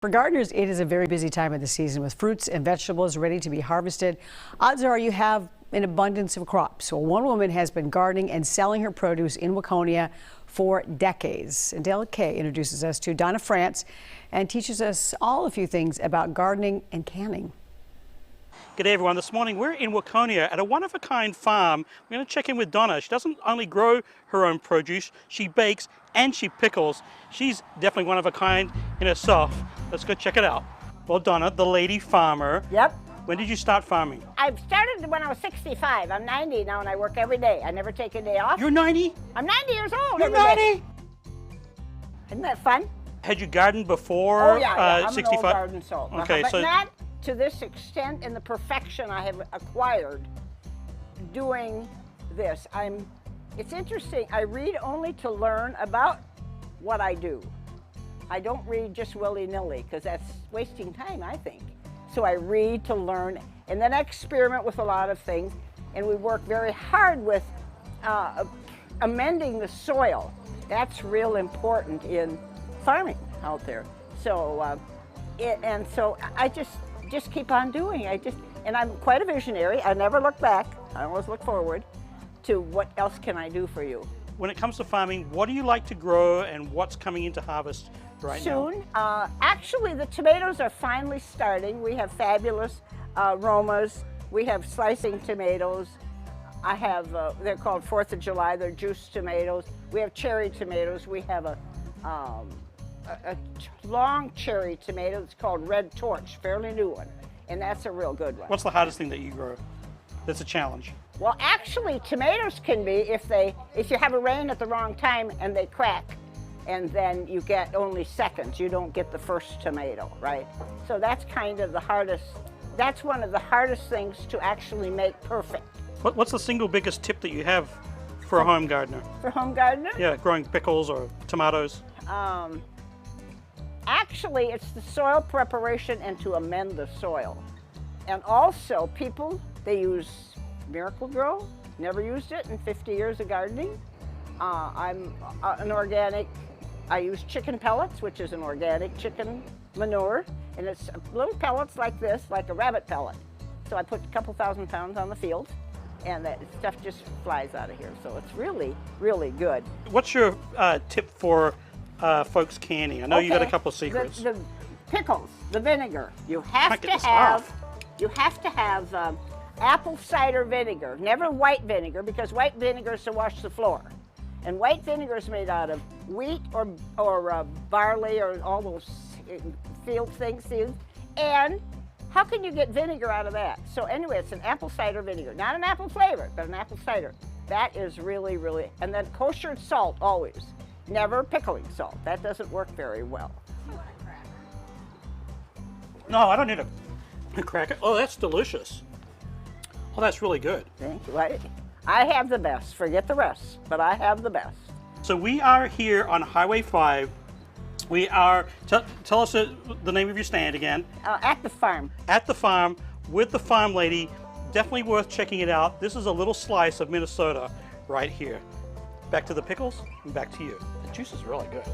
For gardeners, it is a very busy time of the season with fruits and vegetables ready to be harvested. Odds are you have an abundance of crops. So one woman has been gardening and selling her produce in Waconia for decades. And Dale Kay introduces us to Donna Frantz and teaches us all a few things about gardening and canning. Good day everyone. This morning we're in Waconia at a one-of-a-kind farm. We're going to check in with Donna. She doesn't only grow her own produce, she bakes and she pickles. She's definitely one of a kind in herself. Let's go check it out. Well, Donna, the lady farmer. Yep. When did you start farming? I started when I was 65. I'm 90 now and I work every day. I never take a day off. You're 90? I'm 90 years old. You're 90? Isn't that fun? Had you gardened before Oh yeah, I'm 65? an old garden soul. Okay, but so not to this extent and the perfection I have acquired doing this. It's interesting. I read only to learn about what I do. I don't read just willy-nilly because that's wasting time, I think. So I read to learn, and then I experiment with a lot of things, and we work very hard with amending the soil. That's real important in farming out there. So, so I just keep on doing. And I'm quite a visionary. I never look back. I always look forward to what else can I do for you. when it comes to farming, what do you like to grow and what's coming into harvest right now? Soon. Actually, the tomatoes are finally starting. We have fabulous Romas. We have slicing tomatoes. I have, they're called 4th of July, they're juiced tomatoes. We have cherry tomatoes. We have a long cherry tomato. It's called Red Torch, fairly new one. And that's a real good one. What's the hardest thing that you grow? That's a challenge. Well, actually, tomatoes can be if you have a rain at the wrong time and they crack, and then you get only seconds. You don't get the first tomato, right? So that's kind of the hardest. That's one of the hardest things to actually make perfect. What's the single biggest tip that you have for a home gardener? For home gardener? Yeah, growing pickles or tomatoes. Actually, it's the soil preparation and to amend the soil. And also, people, they use Miracle-Gro. Never used it in 50 years of gardening. I'm an organic. I use chicken pellets, which is an organic chicken manure. And it's little pellets like this, like a rabbit pellet. So I put a couple thousand pounds on the field, and that stuff just flies out of here. So it's really, really good. What's your tip for folks canning? I know you got a couple of secrets. The pickles, the vinegar. You have to have apple cider vinegar, never white vinegar, because white vinegar is to wash the floor. And white vinegar is made out of wheat or barley or all those field things. And how can you get vinegar out of that? So anyway, it's an apple cider vinegar, not an apple flavor, but an apple cider. That is really, really, and then kosher salt always. Never pickling salt. That doesn't work very well. No, I don't need a cracker. Oh, that's delicious. Oh, that's really good. Thank you. I have the best. Forget the rest, but I have the best. So we are here on Highway 5. We are, tell us the name of your stand again. At the farm. At the farm with the farm lady. Definitely worth checking it out. This is a little slice of Minnesota right here. Back to the pickles and back to you. The juice is really good.